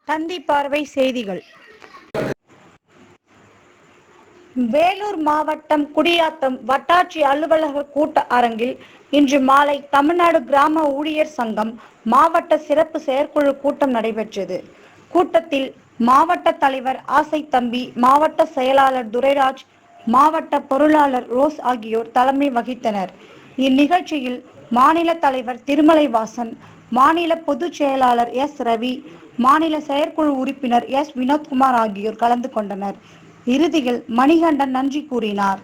தந்தி பார்வை செய்திகள். வேலூர் மாவட்டம் குடியாத்தம் வட்டாட்சி அலுவலக கூட்ட அரங்கில் இன்று மாலை தமிழ்நாடு கிராம ஊழியர் சங்கம் மாவட்ட சிறப்பு செயற்குழு கூட்டம் நடைபெற்றது. கூட்டத்தில் மாவட்ட தலைவர் ஆசை தம்பி, மாவட்ட செயலாளர் துரைராஜ், மாவட்ட பொருளாளர் ரோஸ் ஆகியோர் தலைமை வகித்தனர். இந்நிகழ்ச்சியில் மாநில தலைவர் திருமலைவாசன், மாநில பொதுச் செயலாளர் எஸ் ரவி, மாநில செயற்குழு உறுப்பினர் எஸ் வினோத்குமார் ஆகியோர் கலந்து கொண்டனர். இறுதியில் மணிகண்டன் நன்றி கூறினார்.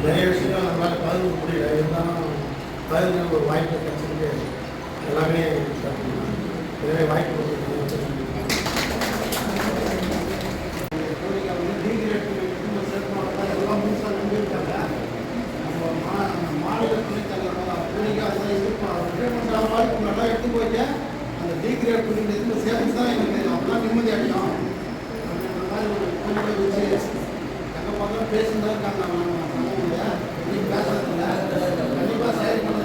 நிறைய விஷயங்கள் நம்மளால் பகிர்ந்து முடியல, இருந்தாலும் பகிர்ந்து ஒரு வாய்ப்பு கிடைச்சிருக்கு. எல்லாமே நிறைய வாய்ப்பு கொடுத்துருக்காங்க. எல்லாம் முழுசாக நம்பியிருக்காங்க. நம்ம மாநில துணைத் தலைவர் வாய்ப்பு நல்லா எடுத்து போயிட்டு அந்த டிகிரேட் பண்ணிட்டு எதுவும் சேர்த்து தான் எங்களுக்கு அப்பெல்லாம் நிம்மதி அடையும் அப்படின்ற மாதிரி ஒரு கோரிக்கை வச்சு எங்கே பார்த்தாலும் பேசுன்னு தான் இருக்காங்க. பேசுறதில்ல கண்டிப்பாக செயல் பண்ண